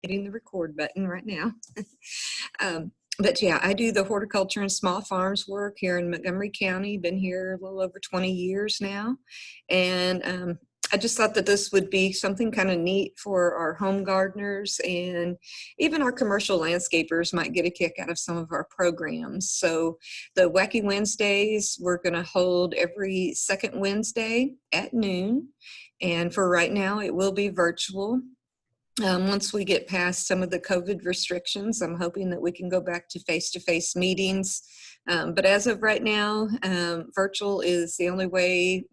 hitting the record button right now. But yeah, I do the horticulture and small farms work here in Montgomery County. Been here a little over 20 years now. And I just thought that this would be something kind of neat for our home gardeners, and even our commercial landscapers might get a kick out of some of our programs. So the Wacky Wednesdays, we're going to hold every second Wednesday at noon. And for right now, it will be virtual. Once we get past some of the COVID restrictions, I'm hoping that we can go back to face-to-face meetings. But as of right now, virtual is the only way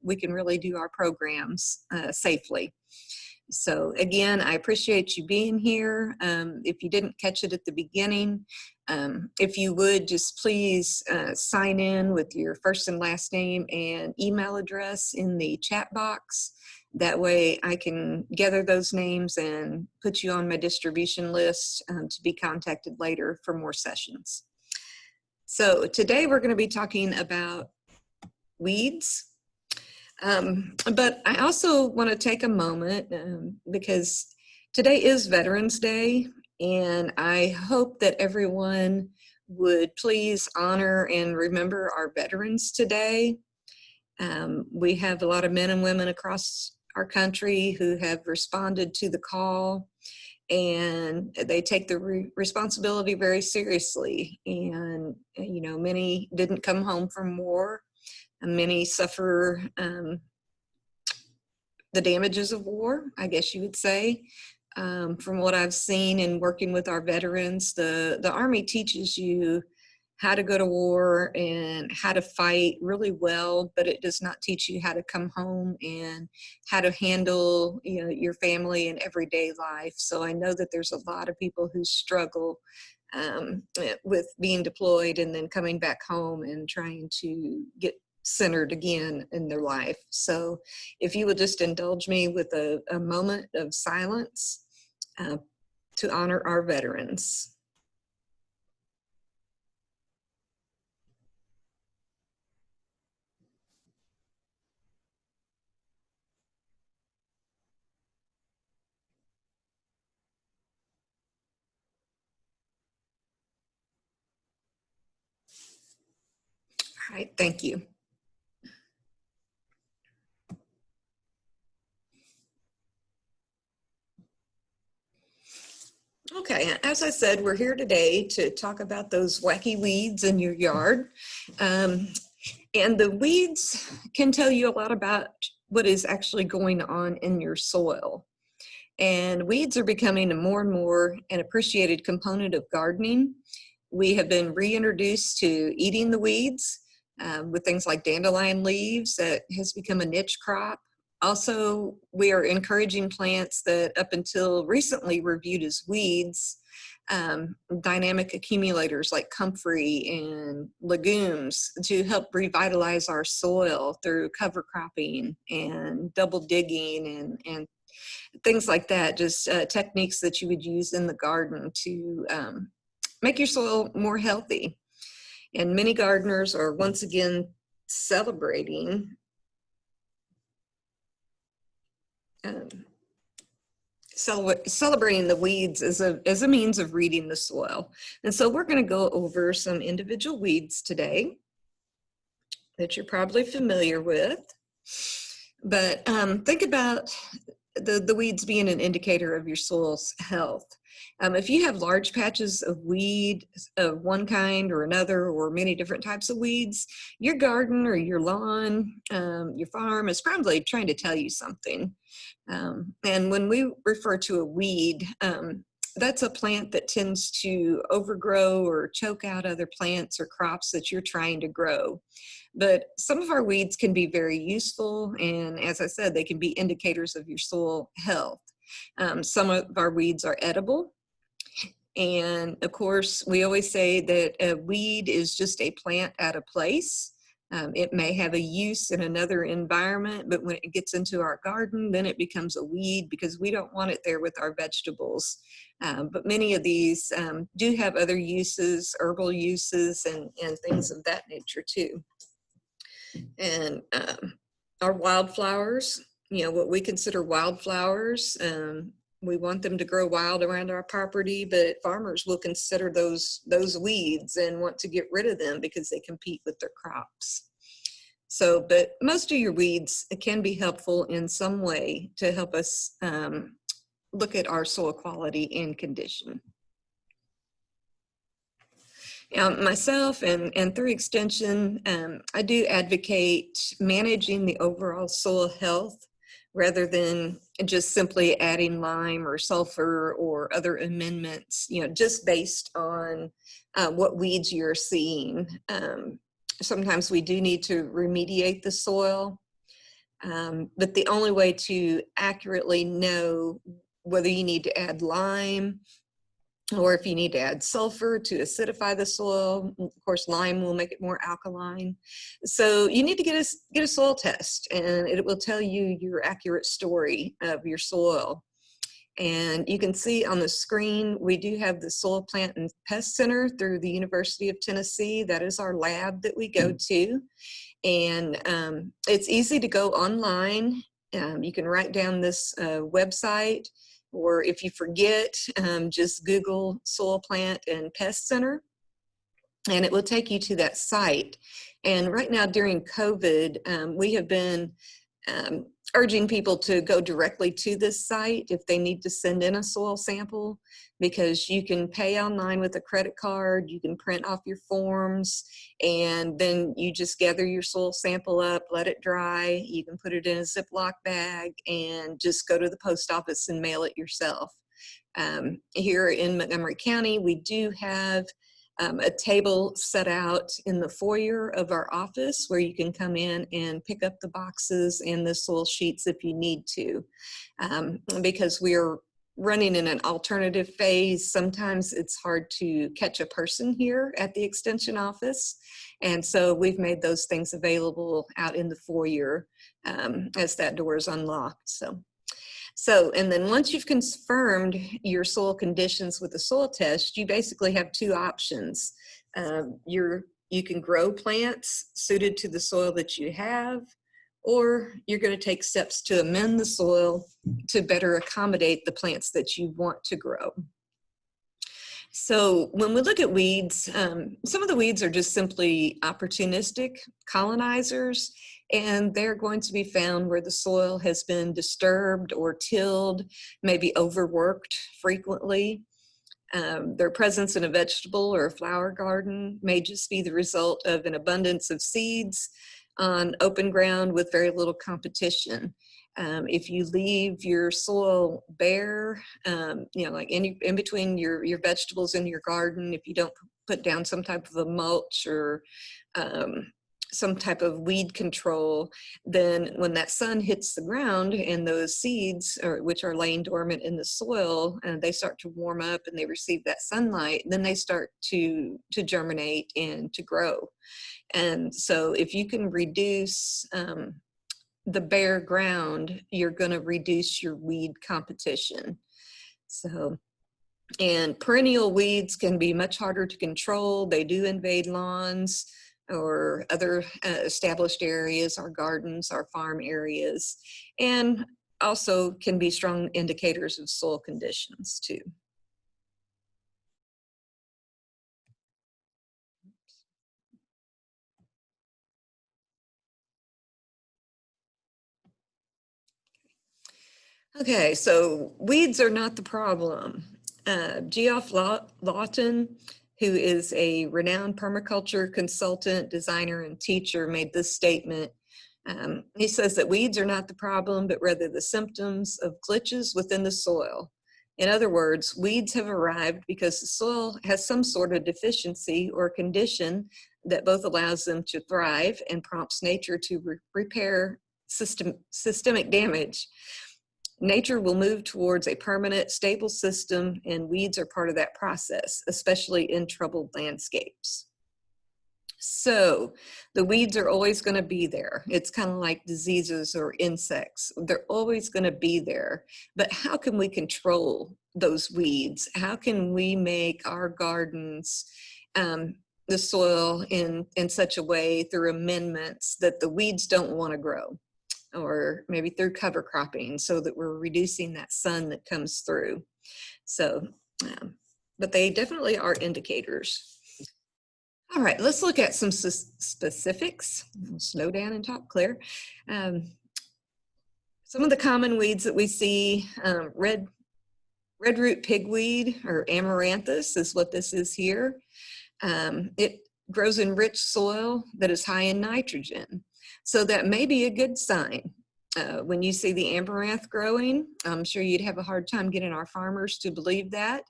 we can really do our programs safely. So again, I appreciate you being here. If you didn't catch it at the beginning, if you would just please sign in with your first and last name and email address in the chat box. That way I can gather those names and put you on my distribution list to be contacted later for more sessions. So today we're going to be talking about weeds. But I also want to take a moment because today is Veterans Day, and I hope that everyone would please honor and remember our veterans today. We have a lot of men and women across our country who have responded to the call, and they take the responsibility very seriously. And, you know, many didn't come home from war. Many suffer the damages of war, I guess you would say. From what I've seen in working with our veterans, the Army teaches you how to go to war and how to fight really well, but it does not teach you how to come home and how to handle, you know, your family and everyday life. So I know that there's a lot of people who struggle with being deployed and then coming back home and trying to get centered again in their life. So if you would just indulge me with a moment of silence to honor our veterans. All right, thank you. Okay, as I said, we're here today to talk about those wacky weeds in your yard. And the weeds can tell you a lot about what is actually going on in your soil. And weeds are becoming a more and more an appreciated component of gardening. We have been reintroduced to eating the weeds with things like dandelion leaves that has become a niche crop. Also, we are encouraging plants that up until recently were viewed as weeds, dynamic accumulators like comfrey and legumes, to help revitalize our soil through cover cropping and double digging and things like that, just techniques that you would use in the garden to make your soil more healthy. And many gardeners are once again celebrating celebrating the weeds as a means of reading the soil. And so we're going to go over some individual weeds today that you're probably familiar with. But think about the weeds being an indicator of your soil's health. If you have large patches of weed of one kind or another, or many different types of weeds, your garden or your lawn, your farm is probably trying to tell you something. And when we refer to a weed, that's a plant that tends to overgrow or choke out other plants or crops that you're trying to grow. But some of our weeds can be very useful, and as I said, they can be indicators of your soil health. Some of our weeds are edible, and of course, we always say that a weed is just a plant at a place. It may have a use in another environment, but when it gets into our garden, then it becomes a weed because we don't want it there with our vegetables. But many of these do have other uses, herbal uses, and things of that nature too. And our wildflowers, you know, what we consider wildflowers, we want them to grow wild around our property, but farmers will consider those weeds and want to get rid of them because they compete with their crops. So, but most of your weeds can be helpful in some way to help us look at our soil quality and condition. Myself and through Extension, I do advocate managing the overall soil health rather than just simply adding lime or sulfur or other amendments, just based on what weeds you're seeing. Sometimes we do need to remediate the soil, but the only way to accurately know whether you need to add lime or if you need to add sulfur to acidify the soil. Of course, lime will make it more alkaline. So you need to get a soil test, and it will tell you your accurate story of your soil. And you can see on the screen, we do have the Soil Plant and Pest Center through the University of Tennessee. That is our lab that we go to. And it's easy to go online. You can write down this website, or if you forget, just Google Soil Plant and Pest Center, and it will take you to that site. And right now during COVID, we have been urging people to go directly to this site if they need to send in a soil sample, because you can pay online with a credit card, you can print off your forms, and then you just gather your soil sample up, let it dry, you can put it in a Ziploc bag and just go to the post office and mail it yourself. Here in Montgomery County, we do have a table set out in the foyer of our office where you can come in and pick up the boxes and the soil sheets if you need to. Because we're running in an alternative phase, sometimes it's hard to catch a person here at the Extension office. And so we've made those things available out in the foyer as that door is unlocked. So, and then once you've confirmed your soil conditions with the soil test, you basically have two options. You can grow plants suited to the soil that you have, or you're going to take steps to amend the soil to better accommodate the plants that you want to grow. So when we look at weeds, some of the weeds are just simply opportunistic colonizers, and they're going to be found where the soil has been disturbed or tilled, maybe overworked frequently. Their presence in a vegetable or a flower garden may just be the result of an abundance of seeds on open ground with very little competition. If you leave your soil bare, like in between your vegetables in your garden, if you don't put down some type of a mulch or some type of weed control, then when that sun hits the ground and those seeds, which are laying dormant in the soil, they start to warm up and they receive that sunlight, then they start to germinate and to grow. And so if you can reduce the bare ground, you're going to reduce your weed competition. So, and perennial weeds can be much harder to control. They do invade lawns or other established areas, our gardens, our farm areas, and also can be strong indicators of soil conditions too. Okay, so weeds are not the problem. Geoff Lawton, who is a renowned permaculture consultant, designer, and teacher, made this statement. He says that weeds are not the problem, but rather the symptoms of glitches within the soil. In other words, weeds have arrived because the soil has some sort of deficiency or condition that both allows them to thrive and prompts nature to repair systemic damage. Nature will move towards a permanent, stable system, and weeds are part of that process, especially in troubled landscapes. So the weeds are always going to be there. It's kind of like diseases or insects. They're always going to be there. But how can we control those weeds? How can we make our gardens, the soil in such a way through amendments that the weeds don't want to grow? or maybe through cover cropping, so that we're reducing that sun that comes through. So, but they definitely are indicators. All right, let's look at some specifics. I'll slow down and talk clear. Some of the common weeds that we see, red root pigweed, or amaranthus is what this is here. It grows in rich soil that is high in nitrogen. So that may be a good sign. When you see the amaranth growing, I'm sure you'd have a hard time getting our farmers to believe that,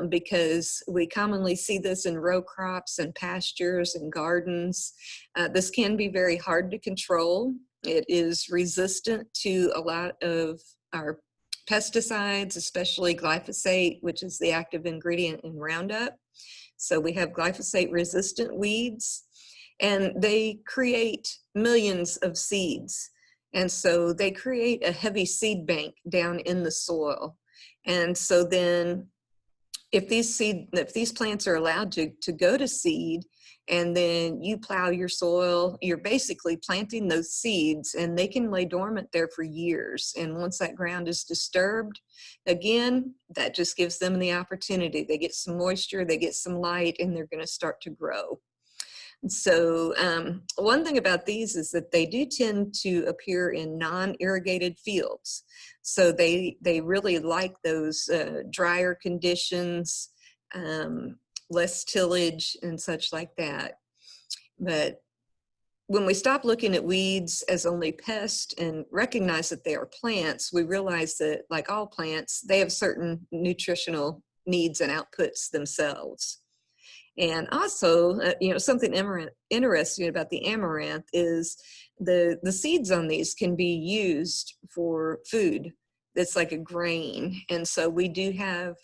because we commonly see this in row crops and pastures and gardens. This can be very hard to control. It is resistant to a lot of our pesticides, especially glyphosate, which is the active ingredient in Roundup. So we have glyphosate resistant weeds, and they create millions of seeds. And so they create a heavy seed bank down in the soil. And so then if these plants are allowed to go to seed, and then you plow your soil, you're basically planting those seeds, and they can lay dormant there for years. And once that ground is disturbed, again, that just gives them the opportunity. They get some moisture, they get some light, and they're going to start to grow. So one thing about these is that they do tend to appear in non-irrigated fields. So they really like those drier conditions, less tillage and such like that. But when we stop looking at weeds as only pests and recognize that they are plants, we realize that, like all plants, they have certain nutritional needs and outputs themselves. And also, something interesting about the amaranth is the seeds on these can be used for food. It's like a grain. And so we do have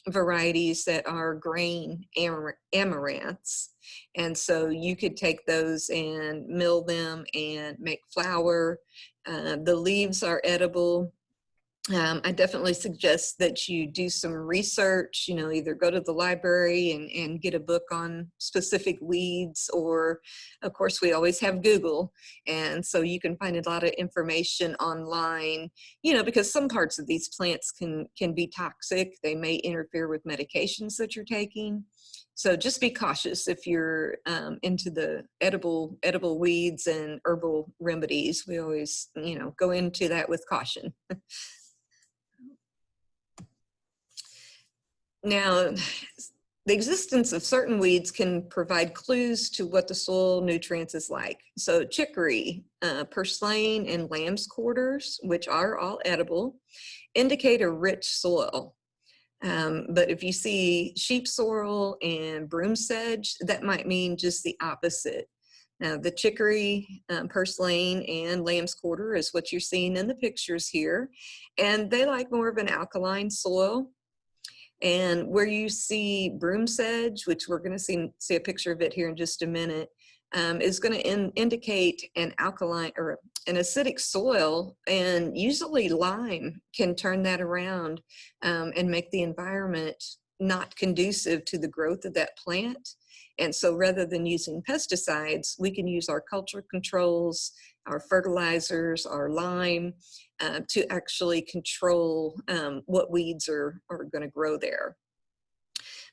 varieties that are grain amaranths. And so you could take those and mill them and make flour. The leaves are edible. I definitely suggest that you do some research, either go to the library and get a book on specific weeds, or of course we always have Google. And so you can find a lot of information online, because some parts of these plants can be toxic. They may interfere with medications that you're taking. So just be cautious if you're into the edible weeds and herbal remedies. We always, go into that with caution. Now, the existence of certain weeds can provide clues to what the soil nutrients is like. So chicory, purslane, and lamb's quarters, which are all edible, indicate a rich soil. But if you see sheep sorrel and broom sedge, that might mean just the opposite. Now, the chicory, purslane, and lamb's quarter is what you're seeing in the pictures here. And they like more of an alkaline soil. And where you see broom sedge, which we're going to see a picture of it here in just a minute, is going to indicate an alkaline or an acidic soil, and usually lime can turn that around and make the environment not conducive to the growth of that plant. And so rather than using pesticides, we can use our culture controls, our fertilizers, our lime, to actually control what weeds are going to grow there.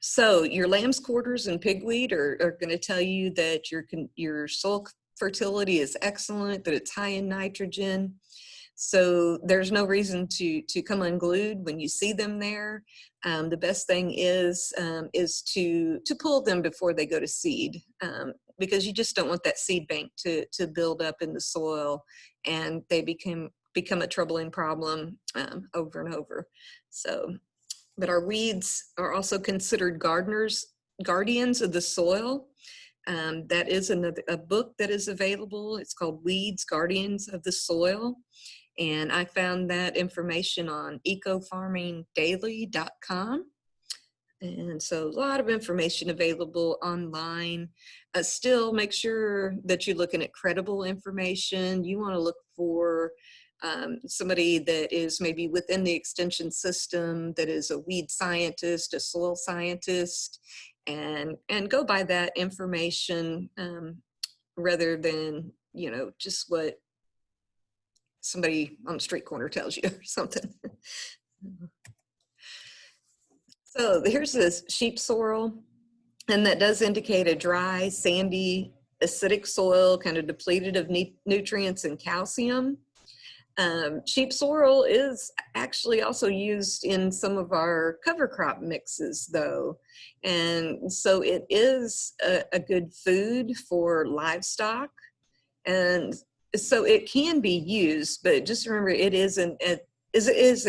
So your lamb's quarters and pigweed are going to tell you that your soil fertility is excellent, that it's high in nitrogen. So there's no reason to come unglued when you see them there. The best thing is to pull them before they go to seed, because you just don't want that seed bank to build up in the soil, and they become a troubling problem over and over. So, but our weeds are also considered guardians of the soil. That is a book that is available. It's called Weeds, Guardians of the Soil. And I found that information on ecofarmingdaily.com. And so a lot of information available online. Still, make sure that you're looking at credible information. You want to look for somebody that is maybe within the extension system, that is a weed scientist, a soil scientist, and go by that information rather than, just what somebody on the street corner tells you or something. So here's this sheep sorrel, and that does indicate a dry, sandy, acidic soil, kind of depleted of nutrients and calcium. Sheep sorrel is actually also used in some of our cover crop mixes though. And so it is a good food for livestock. And so it can be used, but just remember it is an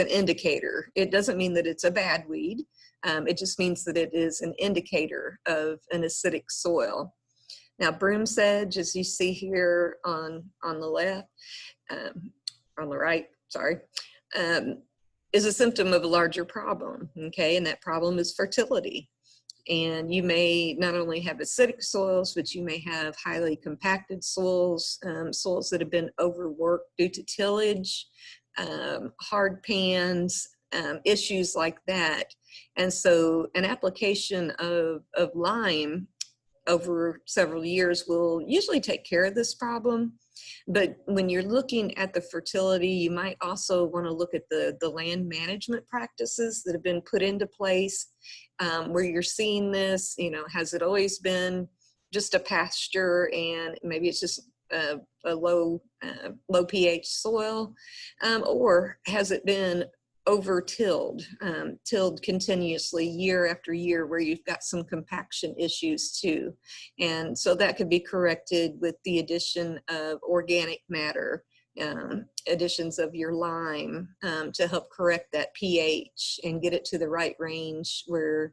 indicator. It doesn't mean that it's a bad weed. It just means that it is an indicator of an acidic soil. Now, broom sedge, as you see here on the left, on the right, sorry, is a symptom of a larger problem, okay? And that problem is fertility. And you may not only have acidic soils, but you may have highly compacted soils, soils that have been overworked due to tillage, hard pans, issues like that. And so an application of lime over several years will usually take care of this problem. But when you're looking at the fertility, you might also want to look at the land management practices that have been put into place, where you're seeing this, you know, has it always been just a pasture and maybe it's just a low pH soil, or has it been over tilled continuously year after year, where you've got some compaction issues too. And so that could be corrected with the addition of organic matter, additions of your lime, to help correct that pH and get it to the right range where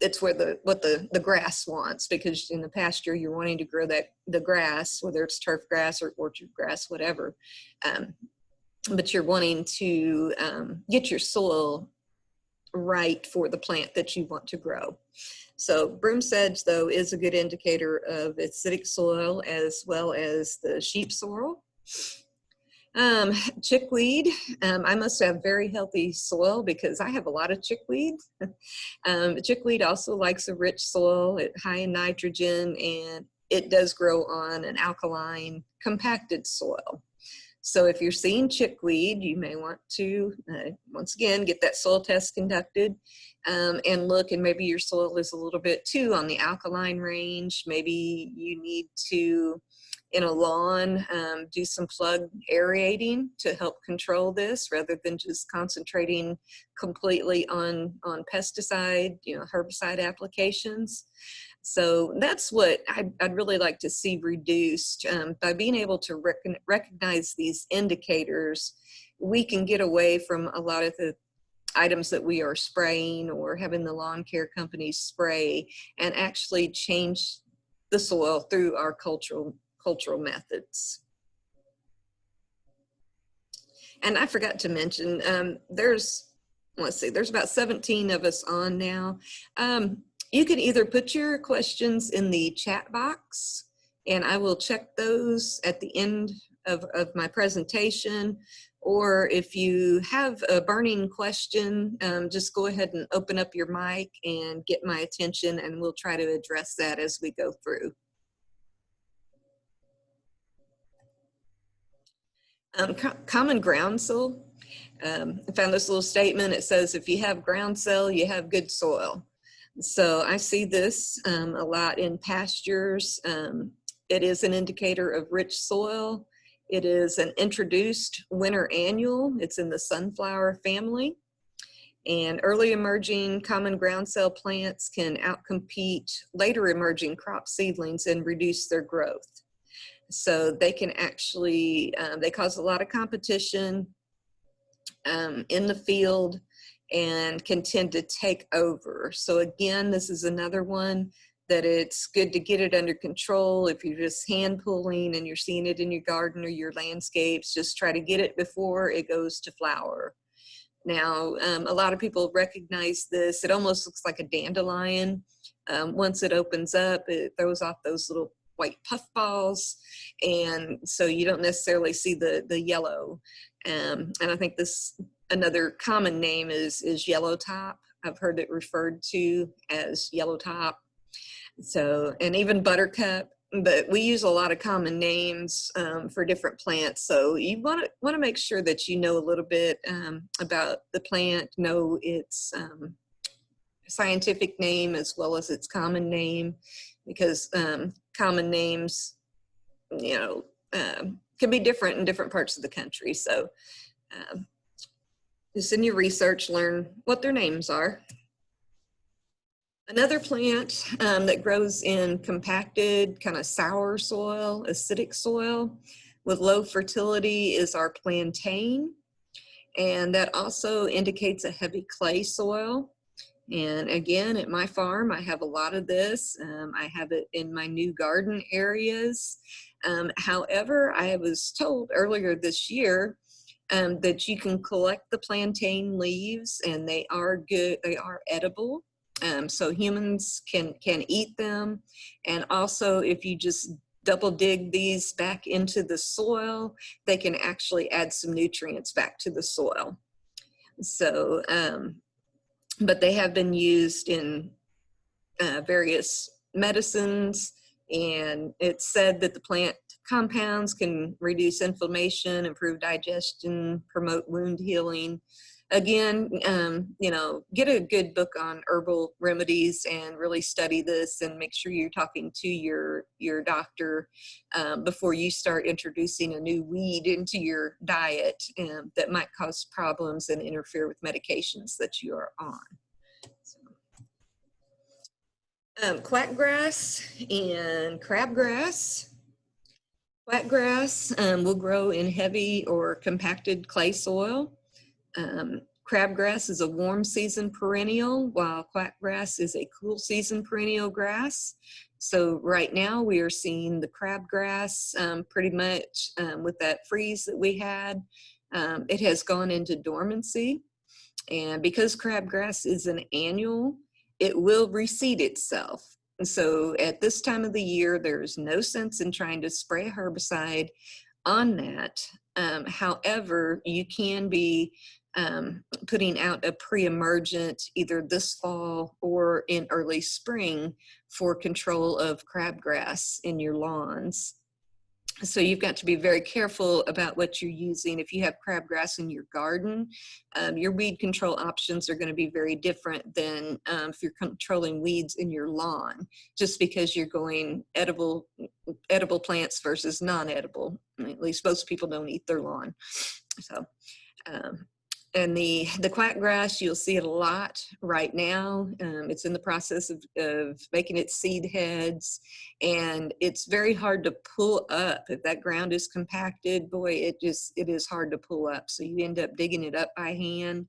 it's where what the grass wants, because in the pasture you're wanting to grow the grass, whether it's turf grass or orchard grass, whatever. But you're wanting to get your soil right for the plant that you want to grow. So broom sedge, though, is a good indicator of acidic soil as well as the sheep sorrel. Chickweed, I must have very healthy soil because I have a lot of chickweed. Chickweed also likes a rich soil, high in nitrogen, and it does grow on an alkaline, compacted soil. So if you're seeing chickweed, you may want to, once again, get that soil test conducted, and look, and maybe your soil is a little bit too on the alkaline range. Maybe you need to, in a lawn, do some plug aerating to help control this rather than just concentrating completely on pesticide, herbicide applications. So that's what I'd really like to see reduced. By being able to recognize these indicators, we can get away from a lot of the items that we are spraying or having the lawn care companies spray, and actually change the soil through our cultural methods. And I forgot to mention, there's about 17 of us on now. You can either put your questions in the chat box, and I will check those at the end of my presentation. Or if you have a burning question, just go ahead and open up your mic and get my attention, and we'll try to address that as we go through. Common groundsel. I found this little statement. It says, if you have groundsel, you have good soil. So I see this a lot in pastures. It is an indicator of rich soil. It is an introduced winter annual. It's in the sunflower family. And early emerging common groundsel plants can outcompete later emerging crop seedlings and reduce their growth. So they can actually, they cause a lot of competition in the field and can tend to take over. So again, this is another one that it's good to get it under control. If you're just hand pulling and you're seeing it in your garden or your landscapes, just try to get it before it goes to flower. Now, a lot of people recognize this. It almost looks like a dandelion. Once it opens up, it throws off those little white puff balls, and so you don't necessarily see the yellow. And I think another common name is yellow top. I've heard it referred to as yellow top. So, and even buttercup, but we use a lot of common names for different plants. So you want to make sure that you know a little bit about the plant, know its scientific name as well as its common name, because common names, you know, can be different in different parts of the country. So just in your research, learn what their names are. Another plant that grows in compacted, kind of sour soil, acidic soil with low fertility is our plantain. And that also indicates a heavy clay soil. And again, at my farm, I have a lot of this. I have it in my new garden areas. However, I was told earlier this year that you can collect the plantain leaves, and they are good, they are edible. So humans can eat them. And also, if you just double dig these back into the soil, they can actually add some nutrients back to the soil. So, but they have been used in various medicines, and it's said that the plant compounds can reduce inflammation, improve digestion, promote wound healing. Again, you know, get a good book on herbal remedies and really study this, and make sure you're talking to your doctor before you start introducing a new weed into your diet that might cause problems and interfere with medications that you are on. Quackgrass and crabgrass. Quackgrass will grow in heavy or compacted clay soil. Crabgrass is a warm season perennial, while quackgrass is a cool season perennial grass. So right now we are seeing the crabgrass pretty much with that freeze that we had. It has gone into dormancy. And because crabgrass is an annual, it will reseed itself. And so at this time of the year, there's no sense in trying to spray a herbicide on that. However, you can be putting out a pre-emergent either this fall or in early spring for control of crabgrass in your lawns. So you've got to be very careful about what you're using. If you have crabgrass in your garden, your weed control options are going to be very different than if you're controlling weeds in your lawn, just because you're going edible plants versus non-edible. At least most people don't eat their lawn. So, and the quackgrass, you'll see it a lot right now. It's in the process of making its seed heads, and it's very hard to pull up. If that ground is compacted, boy, it is hard to pull up. So you end up digging it up by hand.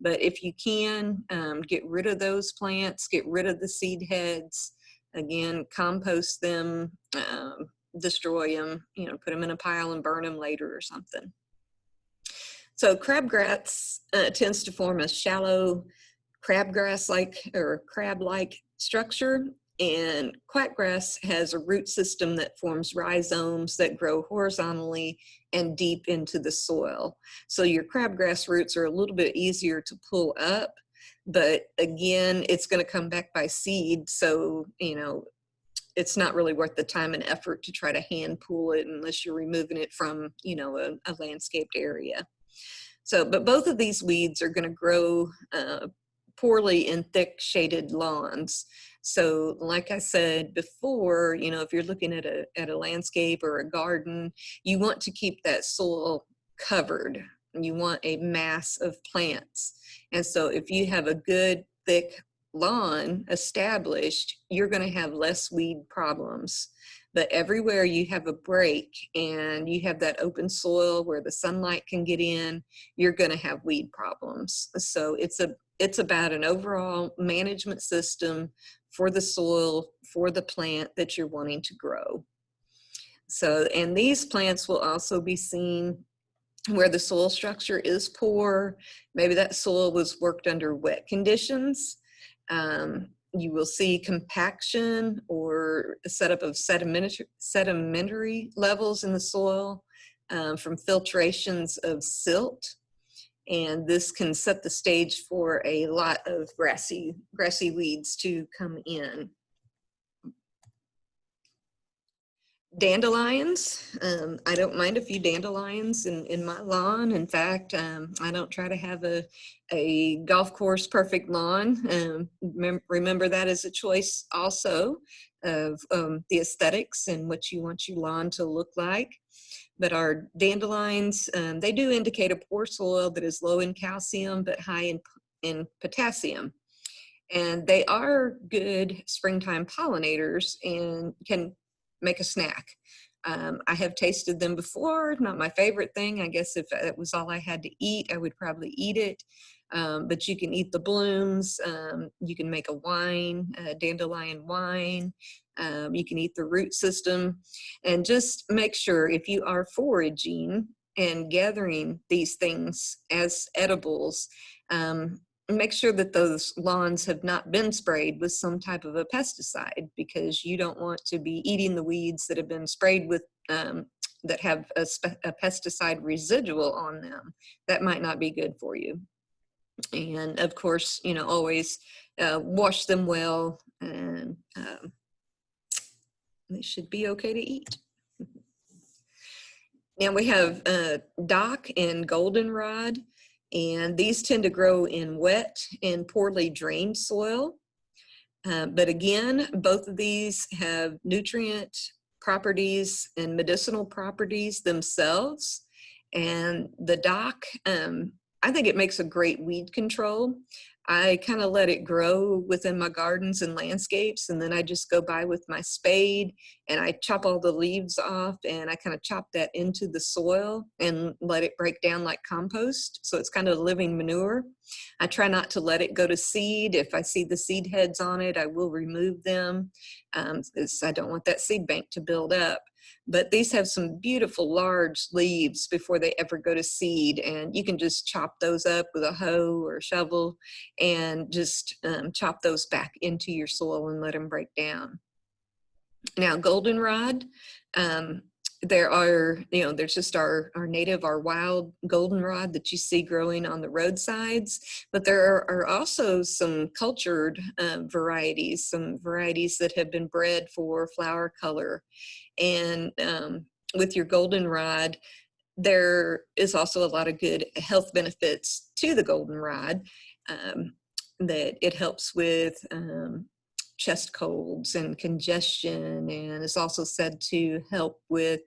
But if you can, get rid of those plants, get rid of the seed heads, again, compost them, destroy them, you know, put them in a pile and burn them later or something. So crabgrass tends to form a shallow crabgrass-like or crab-like structure, and quackgrass has a root system that forms rhizomes that grow horizontally and deep into the soil. So your crabgrass roots are a little bit easier to pull up, but again, it's going to come back by seed. So, you know, it's not really worth the time and effort to try to hand pull it unless you're removing it from, you know, a landscaped area. So, but both of these weeds are going to grow poorly in thick shaded lawns. So like I said before, you know, if you're looking at a landscape or a garden, you want to keep that soil covered. You want a mass of plants. And so if you have a good thick lawn established, you're going to have less weed problems. But everywhere you have a break and you have that open soil where the sunlight can get in, you're going to have weed problems. So it's about an overall management system for the soil, for the plant that you're wanting to grow. So, and these plants will also be seen where the soil structure is poor. Maybe that soil was worked under wet conditions. You will see compaction or a setup of sedimentary levels in the soil from filtrations of silt. And this can set the stage for a lot of grassy weeds to come in. Dandelions. I don't mind a few dandelions in my lawn. In fact, I don't try to have a golf course perfect lawn. Remember that as a choice also of the aesthetics and what you want your lawn to look like. But our dandelions, they do indicate a poor soil that is low in calcium but high in potassium. And they are good springtime pollinators and can make a snack. I have tasted them before, not my favorite thing. I guess if it was all I had to eat, I would probably eat it. But you can eat the blooms. You can make a wine, a dandelion wine. You can eat the root system. And just make sure if you are foraging and gathering these things as edibles, make sure that those lawns have not been sprayed with some type of a pesticide, because you don't want to be eating the weeds that have been sprayed with that have a pesticide residual on them. That might not be good for you. And of course, always wash them well, and they should be okay to eat. Now we have dock and goldenrod, and these tend to grow in wet and poorly drained soil. But again, both of these have nutrient properties and medicinal properties themselves. And the dock, I think it makes a great weed control. I kind of let it grow within my gardens and landscapes, and then I just go by with my spade and I chop all the leaves off, and I kind of chop that into the soil and let it break down like compost. So it's kind of living manure. I try not to let it go to seed. If I see the seed heads on it, I will remove them, because I don't want that seed bank to build up. But these have some beautiful large leaves before they ever go to seed, and you can just chop those up with a hoe or a shovel and just chop those back into your soil and let them break down. Now, goldenrod, there are, there's just our native, our wild goldenrod that you see growing on the roadsides, but there are also some cultured varieties, some varieties that have been bred for flower color. And with your goldenrod, there is also a lot of good health benefits to the goldenrod, that it helps with chest colds and congestion, and is also said to help with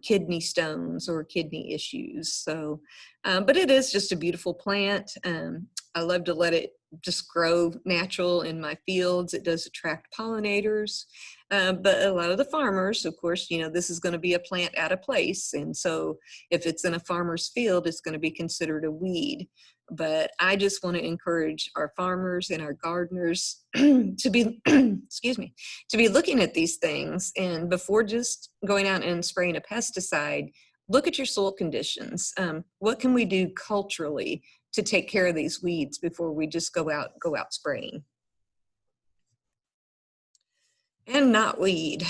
kidney stones or kidney issues. So, but it is just a beautiful plant. I love to let it just grow natural in my fields. It does attract pollinators. But a lot of the farmers, of course, this is going to be a plant out of place. And so if it's in a farmer's field, it's going to be considered a weed. But I just want to encourage our farmers and our gardeners to be, excuse me, to be looking at these things. And before just going out and spraying a pesticide, look at your soil conditions. What can we do culturally to take care of these weeds before we just go out spraying? And knotweed.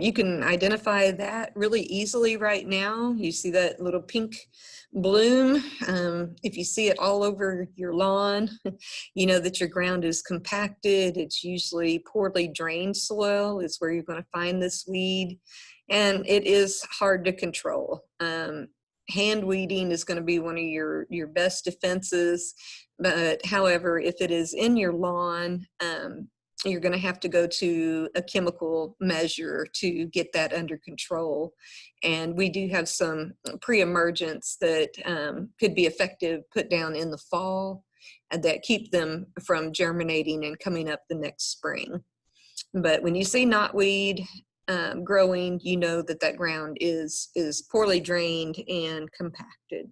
You can identify that really easily right now. You see that little pink bloom. If you see it all over your lawn, you know that your ground is compacted. It's usually poorly drained soil is where you're going to find this weed. And it is hard to control. Hand weeding is going to be one of your best defenses. But however, if it is in your lawn, you're going to have to go to a chemical measure to get that under control. And we do have some pre-emergents that could be effective put down in the fall and that keep them from germinating and coming up the next spring. But when you see knotweed growing, you know that that ground is poorly drained and compacted.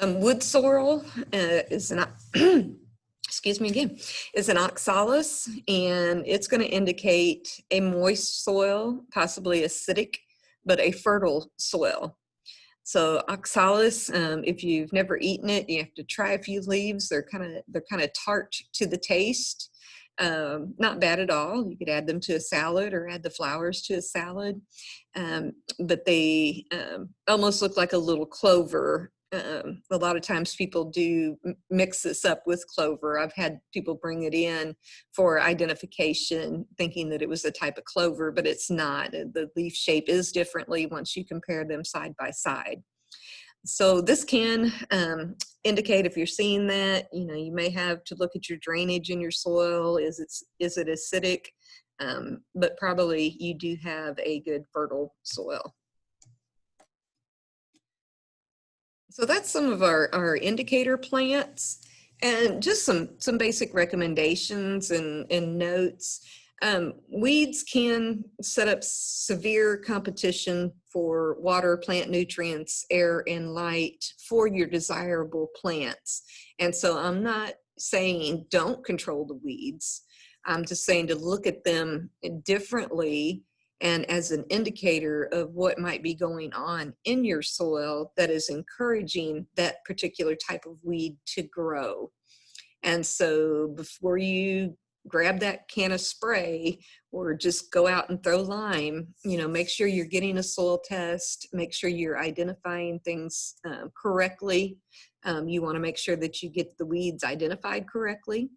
Wood sorrel is an excuse me again, is an oxalis, and it's going to indicate a moist soil, possibly acidic, but a fertile soil. So oxalis, if you've never eaten it, you have to try a few leaves. They're kind of tart to the taste. Not bad at all. You could add them to a salad or add the flowers to a salad, but they almost look like a little clover A lot of times people do mix this up with clover. I've had people bring it in for identification, thinking that it was a type of clover, but it's not. The leaf shape is differently once you compare them side by side. So this can indicate if you're seeing that, you know, you may have to look at your drainage in your soil. Is it acidic? But probably you do have a good fertile soil. So that's some of our indicator plants, and just some basic recommendations and notes. Weeds can set up severe competition for water, plant nutrients, air, and light for your desirable plants. And so I'm not saying don't control the weeds. I'm just saying to look at them differently and as an indicator of what might be going on in your soil that is encouraging that particular type of weed to grow. And so before you grab that can of spray or just go out and throw lime, you know, make sure you're getting a soil test, make sure you're identifying things correctly. You want to make sure that you get the weeds identified correctly,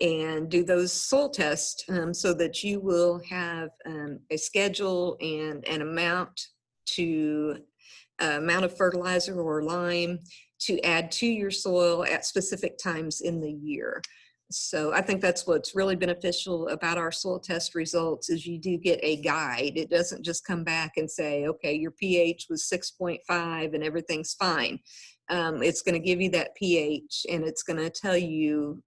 and do those soil tests so that you will have a schedule and an amount of fertilizer or lime to add to your soil at specific times in the year. So I think that's what's really beneficial about our soil test results is you do get a guide. It doesn't just come back and say, okay, your pH was 6.5 and everything's fine. It's going to give you that pH, and it's going to tell you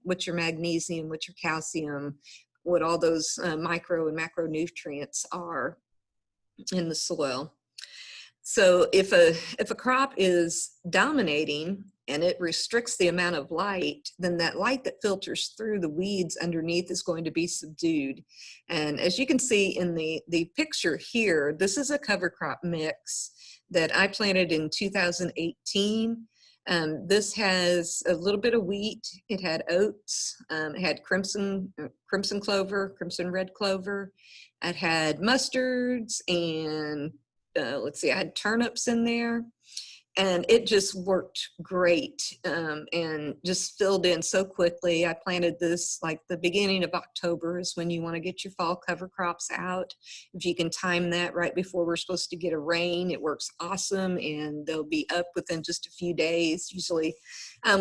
what your magnesium, what your calcium, what all those micro and macronutrients are in the soil. So if a crop is dominating and it restricts the amount of light, then that light that filters through the weeds underneath is going to be subdued. And as you can see in the picture here, this is a cover crop mix that I planted in 2018. This has a little bit of wheat. It had oats. It had crimson clover, crimson red clover. It had mustards and let's see, I had turnips in there, and it just worked great and just filled in so quickly. I planted this like the beginning of October is when you want to get your fall cover crops out. If you can time that right before we're supposed to get a rain, it works awesome, and they'll be up within just a few days. Usually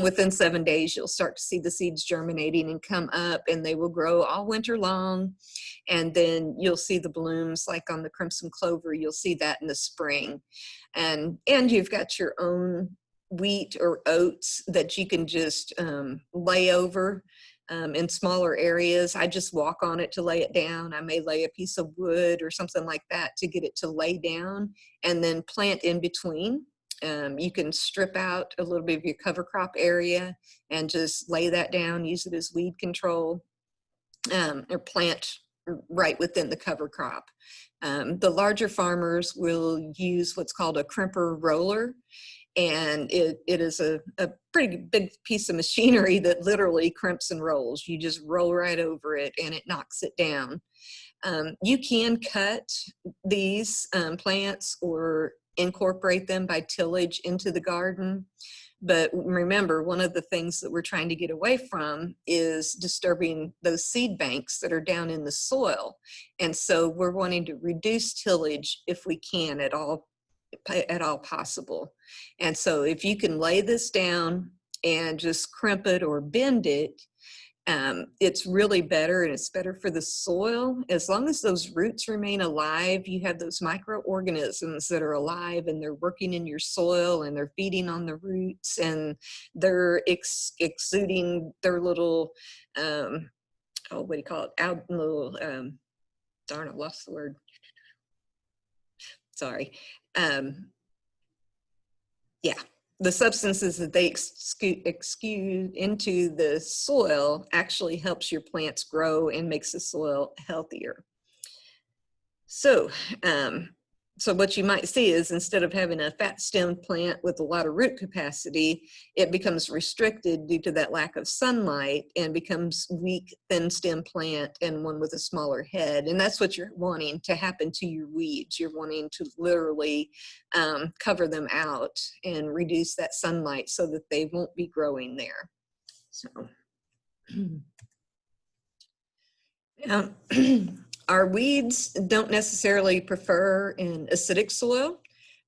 within 7 days, you'll start to see the seeds germinating and come up, and they will grow all winter long. And then you'll see the blooms like on the crimson clover, you'll see that in the spring. And you've got your own wheat or oats that you can just lay over in smaller areas. I just walk on it to lay it down. I may lay a piece of wood or something like that to get it to lay down, and then plant in between. You can strip out a little bit of your cover crop area and just lay that down, use it as weed control, or plant right within the cover crop. The larger farmers will use what's called a crimper roller, and it is a pretty big piece of machinery that literally crimps and rolls. You just roll right over it and it knocks it down. You can cut these plants or incorporate them by tillage into the garden. But remember, one of the things that we're trying to get away from is disturbing those seed banks that are down in the soil. And so we're wanting to reduce tillage if we can at all possible. And so if you can lay this down and just crimp it or bend it, it's really better, and it's better for the soil. As long as those roots remain alive, you have those microorganisms that are alive, and they're working in your soil, and they're feeding on the roots, and they're exuding their little, what do you call it? Darn, I lost the word. Sorry. Yeah. The substances that they exude into the soil actually helps your plants grow and makes the soil healthier. So So what you might see is instead of having a fat stem plant with a lot of root capacity, it becomes restricted due to that lack of sunlight and becomes weak, thin stem plant and one with a smaller head. And that's what you're wanting to happen to your weeds. You're wanting to literally cover them out and reduce that sunlight so that they won't be growing there. So. Our weeds don't necessarily prefer an acidic soil.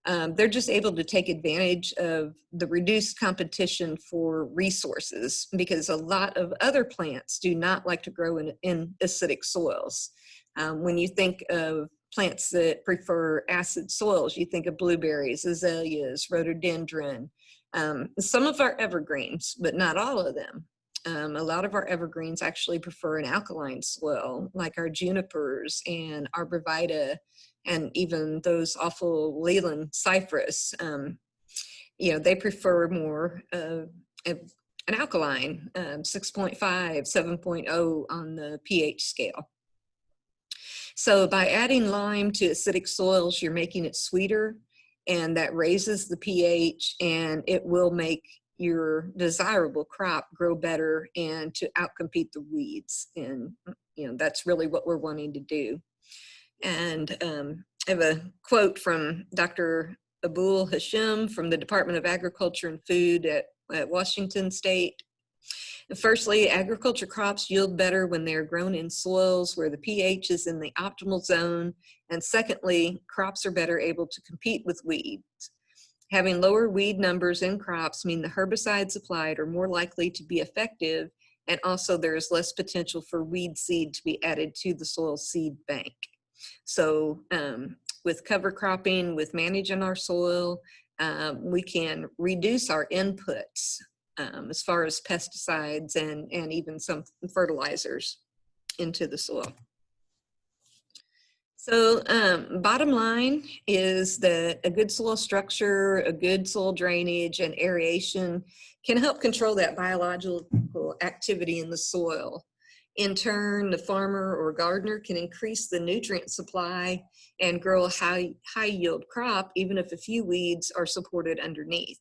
They're just able to take advantage of the reduced competition for resources because a lot of other plants do not like to grow in acidic soils. When you think of plants that prefer acid soils, you think of blueberries, azaleas, rhododendron, some of our evergreens, but not all of them. A lot of our evergreens actually prefer an alkaline soil, like our junipers and arborvitae, and even those awful Leyland cypress. You know, they prefer more an alkaline, 6.5, 7.0 on the pH scale. So by adding lime to acidic soils, you're making it sweeter, and that raises the pH, and it will make your desirable crop grow better and to outcompete the weeds. And you know, that's really what we're wanting to do. And I have a quote from Dr. Abul Hashim from the Department of Agriculture and Food at Washington State. Firstly, agriculture crops yield better when they are grown in soils where the pH is in the optimal zone. And secondly, crops are better able to compete with weeds. Having lower weed numbers in crops mean the herbicides applied are more likely to be effective, and also there is less potential for weed seed to be added to the soil seed bank. So with cover cropping, with managing our soil, we can reduce our inputs as far as pesticides and even some fertilizers into the soil. So bottom line is that a good soil structure, a good soil drainage and aeration can help control that biological activity in the soil. In turn, the farmer or gardener can increase the nutrient supply and grow a high yield crop, even if a few weeds are supported underneath.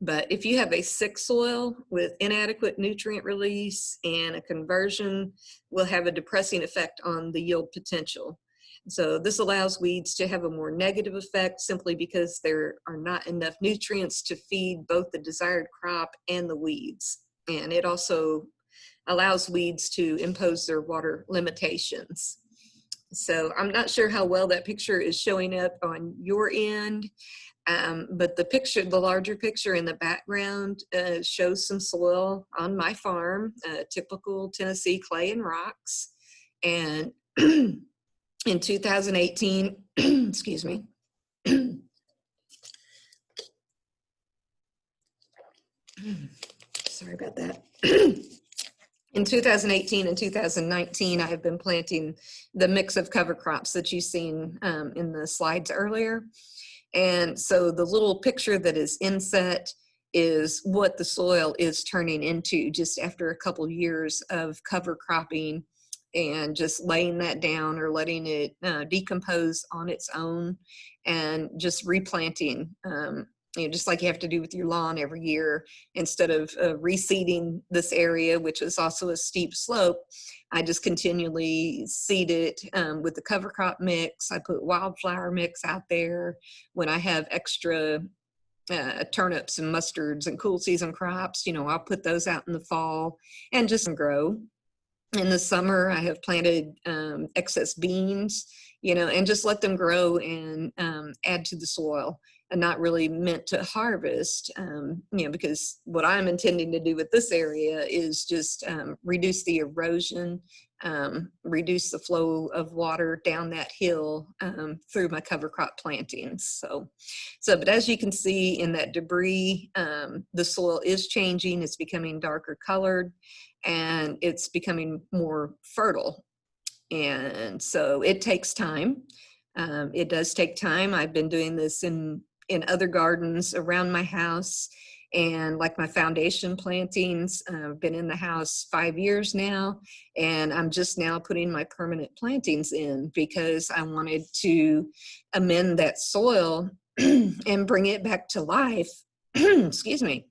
But if you have a sick soil with inadequate nutrient release and a conversion, will have a depressing effect on the yield potential. So this allows weeds to have a more negative effect simply because there are not enough nutrients to feed both the desired crop and the weeds. And it also allows weeds to impose their water limitations. So I'm not sure how well that picture is showing up on your end, but the picture, the larger picture in the background shows some soil on my farm, typical Tennessee clay and rocks. And in 2018, excuse me, sorry about that. In 2018 and 2019, I have been planting the mix of cover crops that you've seen in the slides earlier. And so the little picture that is inset is what the soil is turning into just after a couple years of cover cropping and just laying that down or letting it decompose on its own and just replanting. You know, just like you have to do with your lawn every year, instead of reseeding this area, which is also a steep slope, I just continually seed it with the cover crop mix. I put wildflower mix out there. When I have extra turnips and mustards and cool season crops, you know, I'll put those out in the fall and just grow. In the summer, I have planted excess beans, you know, and just let them grow and add to the soil, and not really meant to harvest, you know, because what I'm intending to do with this area is just reduce the erosion, reduce the flow of water down that hill through my cover crop plantings. So, but as you can see in that debris, the soil is changing. It's becoming darker colored, and it's becoming more fertile. And so it takes time. It does take time. I've been doing this in other gardens around my house, And like my foundation plantings, I've been in the house 5 years now, and I'm just now putting my permanent plantings in because I wanted to amend that soil and bring it back to life. Excuse me,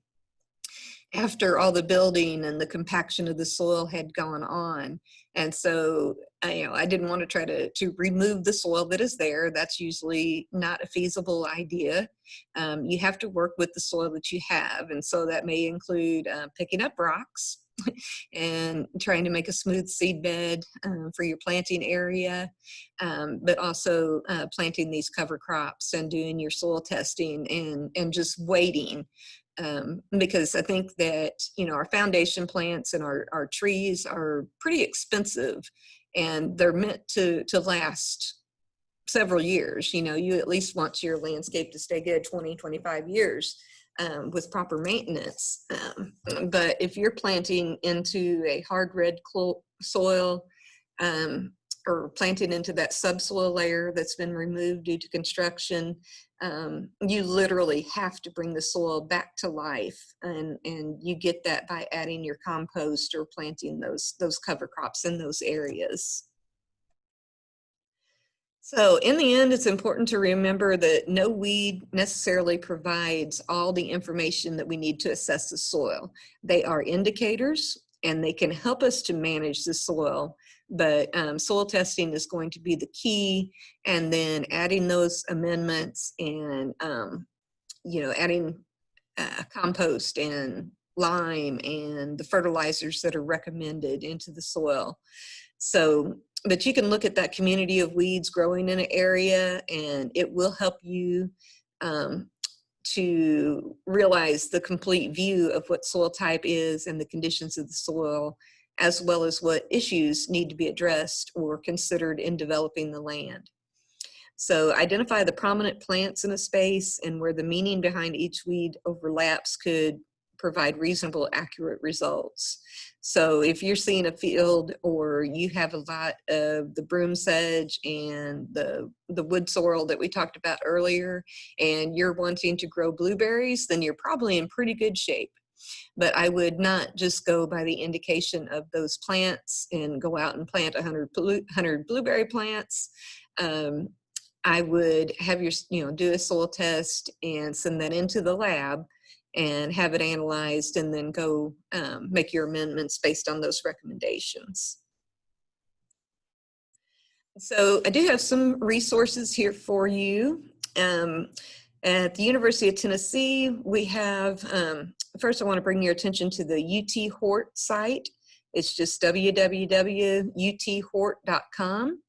after all the building and the compaction of the soil had gone on. And so, I didn't want to try to remove the soil that is there. That's usually not a feasible idea. You have to work with the soil that you have. And so that may include picking up rocks and trying to make a smooth seed bed for your planting area, but also planting these cover crops and doing your soil testing and just waiting. Because I think that, our foundation plants and our trees are pretty expensive, and they're meant to last several years. You at least want your landscape to stay good 20, 25 years with proper maintenance. But if you're planting into a hard red soil, or planting into that subsoil layer that's been removed due to construction, you literally have to bring the soil back to life, and you get that by adding your compost or planting those cover crops in those areas. So in the end, it's important to remember that no weed necessarily provides all the information that we need to assess the soil. They are indicators, and they can help us to manage the soil, but soil testing is going to be the key, and then adding those amendments and, adding compost and lime and the fertilizers that are recommended into the soil. So, but you can look at that community of weeds growing in an area, and it will help you to realize the complete view of what soil type is and the conditions of the soil, as well as what issues need to be addressed or considered in developing the land. So identify the prominent plants in a space and where the meaning behind each weed overlaps could provide reasonable, accurate results. So if you're seeing a field or you have a lot of the broom sedge and the wood sorrel that we talked about earlier, and you're wanting to grow blueberries, then you're probably in pretty good shape. But I would not just go by the indication of those plants and go out and plant 100 blueberry plants. I would have do a soil test and send that into the lab and have it analyzed, and then go make your amendments based on those recommendations. So I do have some resources here for you. At the University of Tennessee, we have, first I want to bring your attention to the UT Hort site. It's just www.uthort.com.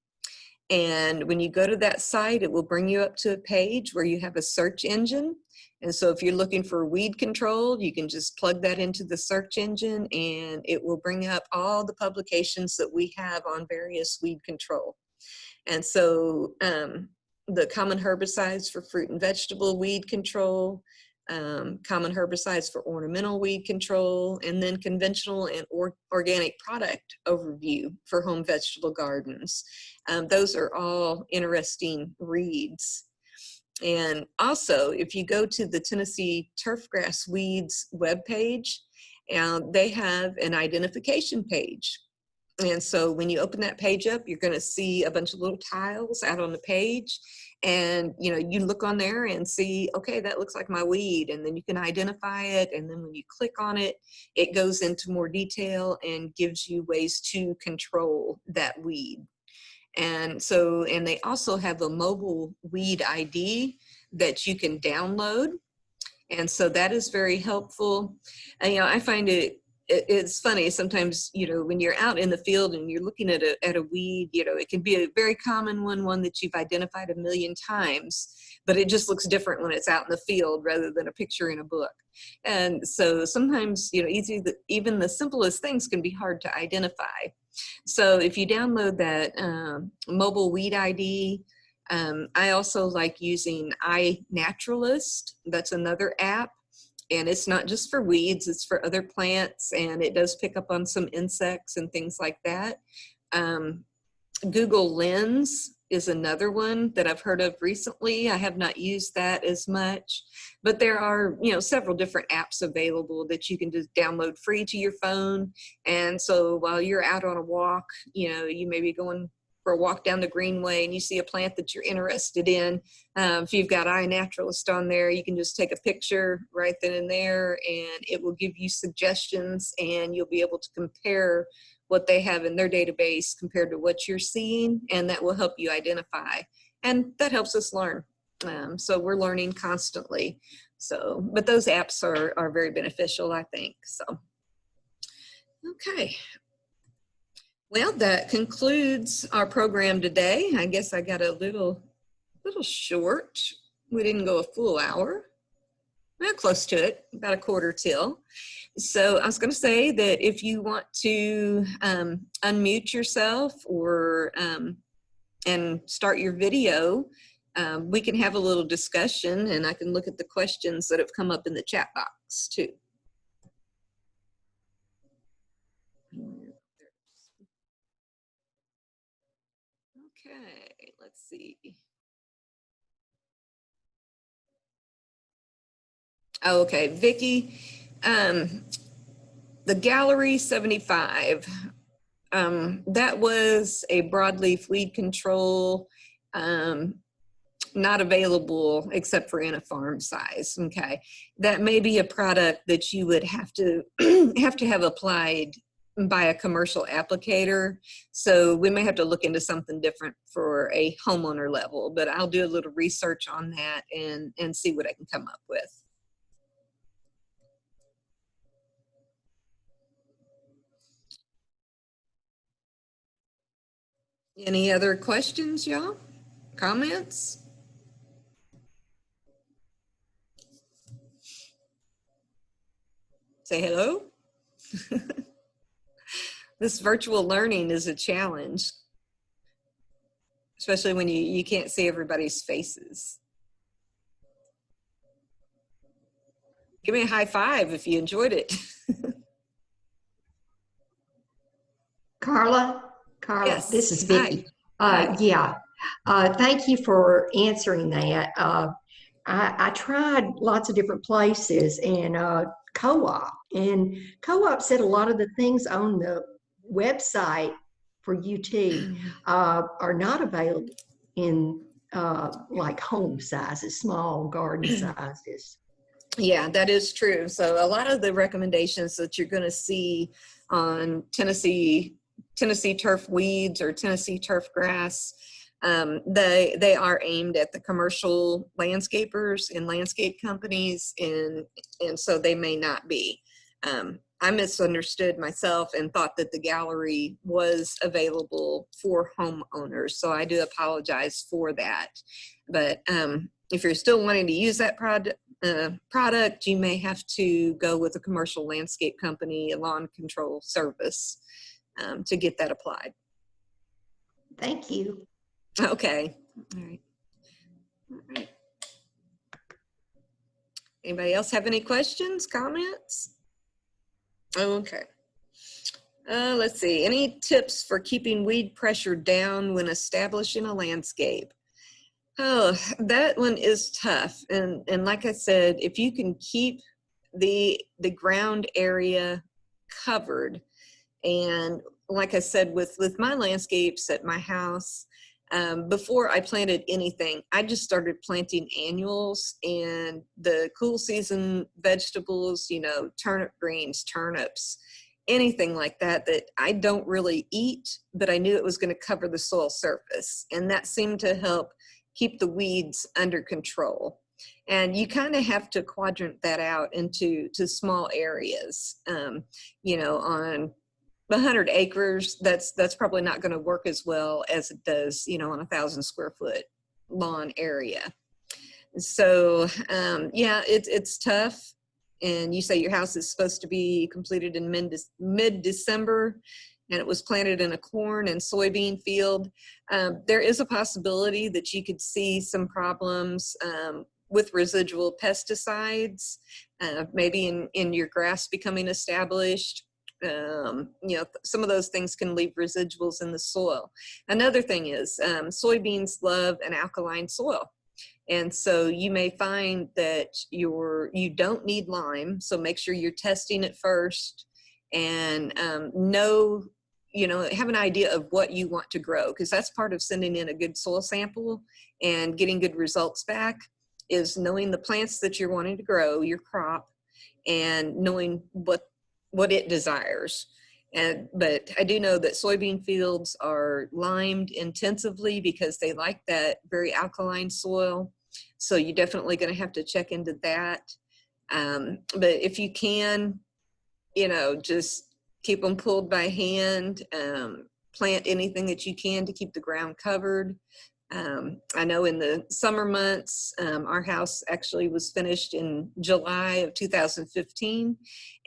And when you go to that site, it will bring you up to a page where you have a search engine. And so if you're looking for weed control, you can just plug that into the search engine, and it will bring up all the publications that we have on various weed control. And so the common herbicides for fruit and vegetable weed control, common herbicides for ornamental weed control, and then conventional and organic product overview for home vegetable gardens. Those are all interesting reads. And also, if you go to the Tennessee Turfgrass Weeds webpage, they have an identification page. And so when you open that page up, you're going to see a bunch of little tiles out on the page. And, you look on there and see, okay, that looks like my weed. And then you can identify it. And then when you click on it, it goes into more detail and gives you ways to control that weed. And they also have a mobile weed ID that you can download. And so that is very helpful. And, I find it's funny sometimes, when you're out in the field and you're looking at a weed, it can be a very common one that you've identified a million times, but it just looks different when it's out in the field rather than a picture in a book. And so sometimes, even the simplest things can be hard to identify. So if you download that mobile weed ID, I also like using iNaturalist. That's another app. And it's not just for weeds, it's for other plants, and it does pick up on some insects and things like that. Google Lens is another one that I've heard of recently. I have not used that as much, but there are, several different apps available that you can just download free to your phone. And so while you're out on a walk, you may be going for a walk down the greenway and you see a plant that you're interested in. If you've got iNaturalist on there, you can just take a picture right then and there, and it will give you suggestions, and you'll be able to compare what they have in their database compared to what you're seeing, and that will help you identify. And that helps us learn. So we're learning constantly. So, but those apps are very beneficial, I think. So, okay. Well, that concludes our program today. I guess I got a little short. We didn't go a full hour. Well, close to it, about a quarter till. So I was going to say that if you want to unmute yourself or and start your video, we can have a little discussion, and I can look at the questions that have come up in the chat box too. Okay, let's see. Oh, okay, Vicki, the Gallery 75, that was a broadleaf weed control, not available except for in a farm size. Okay, that may be a product that you would have to have applied by a commercial applicator. So we may have to look into something different for a homeowner level, but I'll do a little research on that and see what I can come up with. Any other questions, y'all? Comments? Say hello. This virtual learning is a challenge, especially when you can't see everybody's faces. Give me a high five if you enjoyed it. Carla, Yes. This is Vicki. Hi. Yeah, thank you for answering that. I tried lots of different places and Co-op said a lot of the things on the website for UT are not available in like home sizes, small garden sizes. Yeah, that is true. So a lot of the recommendations that you're going to see on Tennessee turf weeds or Tennessee turf grass, they are aimed at the commercial landscapers and landscape companies, and so they may not be. I misunderstood myself and thought that the gallery was available for homeowners, so I do apologize for that. But if you're still wanting to use that product, you may have to go with a commercial landscape company, a lawn control service, to get that applied. Thank you. Okay. All right. All right. Anybody else have any questions, comments? Okay. Let's see. Any tips for keeping weed pressure down when establishing a landscape? Oh, that one is tough. And like I said, if you can keep the ground area covered, and like I said, with my landscapes at my house, before I planted anything, I just started planting annuals and the cool season vegetables, turnip greens, turnips, anything like that I don't really eat, but I knew it was going to cover the soil surface. And that seemed to help keep the weeds under control. And you kind of have to quadrant that out into small areas. On 100 acres, that's probably not going to work as well as it does, on 1,000 square foot lawn area. So yeah, it's tough. And you say your house is supposed to be completed in mid-December, and it was planted in a corn and soybean field. There is a possibility that you could see some problems with residual pesticides, maybe in your grass becoming established. Some of those things can leave residuals in the soil. Another thing is soybeans love an alkaline soil. And so you may find that you don't need lime. So make sure you're testing it first and have an idea of what you want to grow, because that's part of sending in a good soil sample and getting good results back, is knowing the plants that you're wanting to grow, your crop, and knowing what it desires. But I do know that soybean fields are limed intensively because they like that very alkaline soil. So you're definitely going to have to check into that. But if you can, just keep them pulled by hand, plant anything that you can to keep the ground covered. I know in the summer months, our house actually was finished in July of 2015.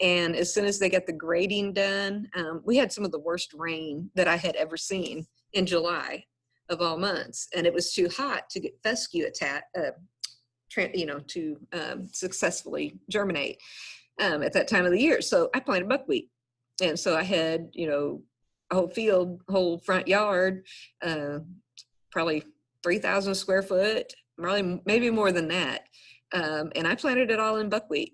And as soon as they got the grading done, we had some of the worst rain that I had ever seen in July of all months. And it was too hot to get fescue to successfully germinate at that time of the year. So I planted buckwheat. And so I had, a whole field, whole front yard, probably 3,000 square foot, probably maybe more than that. And I planted it all in buckwheat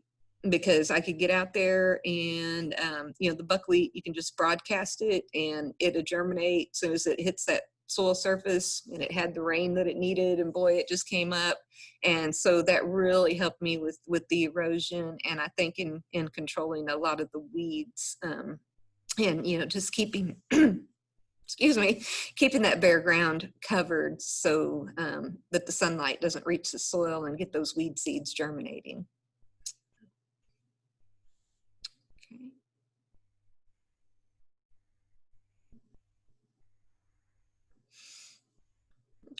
because I could get out there and, the buckwheat, you can just broadcast it and it'll germinate as soon as it hits that soil surface, and it had the rain that it needed, and boy, it just came up. And so that really helped me with the erosion, and I think in controlling a lot of the weeds, and just keeping keeping that bare ground covered so that the sunlight doesn't reach the soil and get those weed seeds germinating.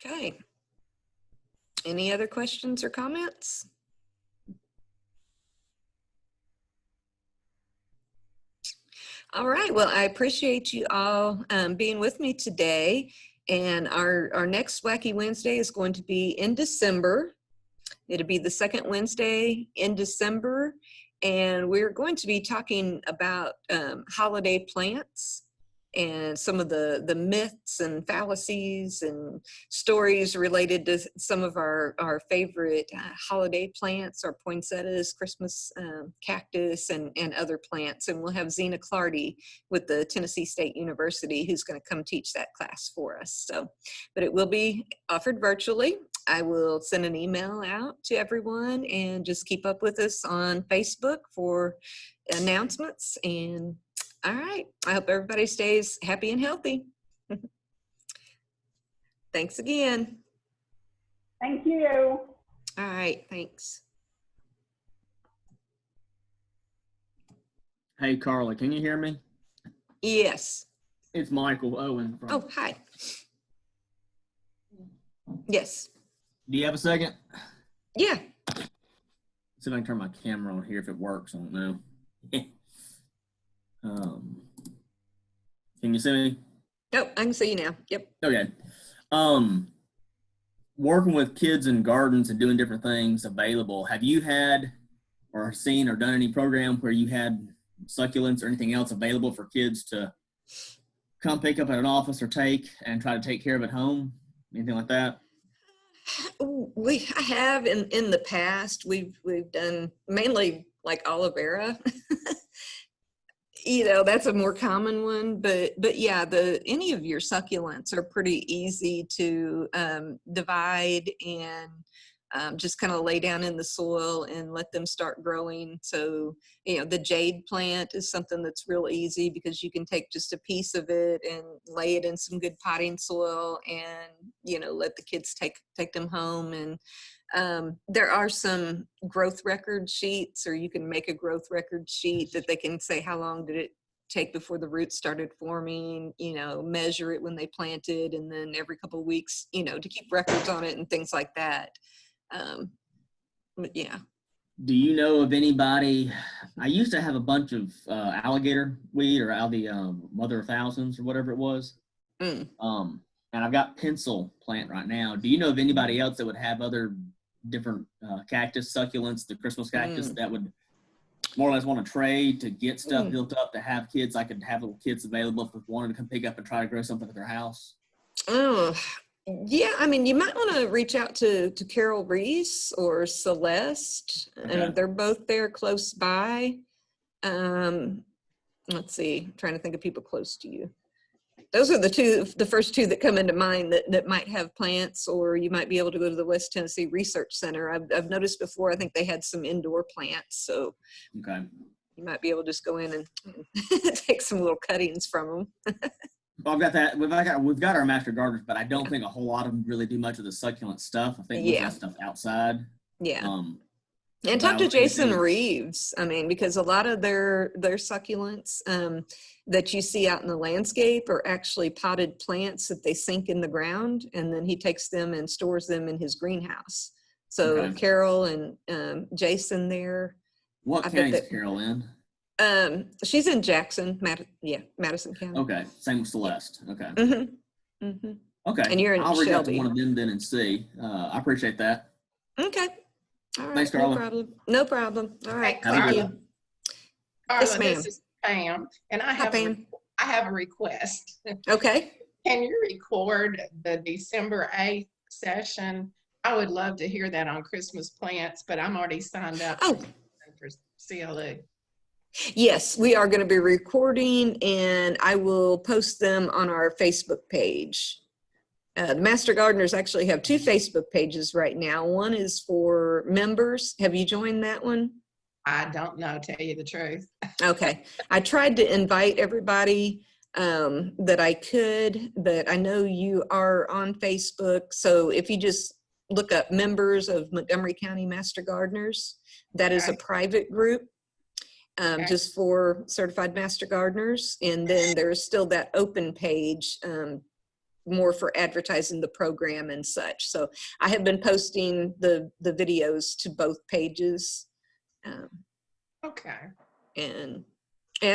Okay. Any other questions or comments? All right. Well, I appreciate you all being with me today. And our next Wacky Wednesday is going to be in December. It'll be the second Wednesday in December. And we're going to be talking about holiday plants and some of the myths and fallacies and stories related to some of our favorite holiday plants, our poinsettias, Christmas cactus, and other plants. And we'll have Zena Clardy with the Tennessee State University who's going to come teach that class for us. So, but it will be offered virtually. I will send an email out to everyone, and just keep up with us on Facebook for announcements. And all right, I hope everybody stays happy and healthy. Thanks again. Thank you. All right, thanks. Hey, Carla, can you hear me? Yes. It's Michael Owen. Oh, hi. Yes. Do you have a second? Yeah. See if I can turn my camera on here if it works. I don't know. Can you see me? Oh, I can see you now. Yep. Okay. Working with kids in gardens and doing different things available, have you had or seen or done any program where you had succulents or anything else available for kids to come pick up at an office or take and try to take care of at home? Anything like that? I have in the past. We've done mainly like aloe vera. That's a more common one, but yeah, any of your succulents are pretty easy to divide and just kind of lay down in the soil and let them start growing. So, the jade plant is something that's real easy because you can take just a piece of it and lay it in some good potting soil and, let the kids take them home. And there are some growth record sheets, or you can make a growth record sheet that they can say how long did it take before the roots started forming, measure it when they planted, and then every couple of weeks, to keep records on it and things like that. But yeah. Do you know of anybody? I used to have a bunch of alligator weed, or the mother of thousands or whatever it was. And I've got pencil plant right now. Do you know of anybody else that would have other different cactus succulents, the Christmas cactus, that would more or less want to trade to get stuff built up to have kids. I could have little kids available if they wanted to come pick up and try to grow something at their house. Oh, yeah. I mean, you might want to reach out to Carol Reese or Celeste. Okay. They're both there close by. Let's see, I'm trying to think of people close to you. Those are the first two that come into mind that might have plants, or you might be able to go to the West Tennessee Research Center. I've noticed before, I think they had some indoor plants, so Okay. you might be able to just go in and take some little cuttings from them. Well, I've got that. We've got our master gardeners, but I don't think a whole lot of them really do much of the succulent stuff. I think most of that stuff outside. Yeah. And talk to Jason Reeves. I mean, because a lot of their succulents that you see out in the landscape are actually potted plants that they sink in the ground, and then he takes them and stores them in his greenhouse. So Okay. Carol and Jason there. What county is Carol in? She's in Jackson, Madison County. Okay, same with Celeste. Okay. Mm-hmm. Mm-hmm. Okay. And you're in I'll reach out to Shelby. one of them then and see. I appreciate that. Okay. All right. Thanks, Carla. No problem. No problem. All right. Hey, Thank Carla. you. Carla, Yes, ma'am. this is Pam, and I Pam. have a request. Okay. Can you record the December 8th session? I would love to hear that on Christmas plants, but I'm already signed up for CLE. Yes, we are going to be recording, and I will post them on our Facebook page. The Master Gardeners actually have two Facebook pages right now. One is for members. Have you joined that one? I don't know, tell you the truth. Okay. I tried to invite everybody that I could, but I know you are on Facebook. So if you just look up members of Montgomery County Master Gardeners, that is a private group. Just for certified master gardeners. And then there's still that open page, more for advertising the program and such. So I have been posting the videos to both pages. Okay. And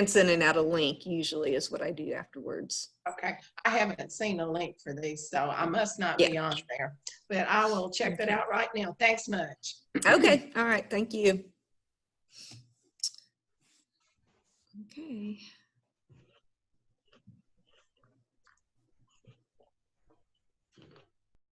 sending out a link usually is what I do afterwards. Okay. I haven't seen a link for these, so I must not be on there. But I will check that out right now. Thanks much. Okay. All right. Thank you. Okay.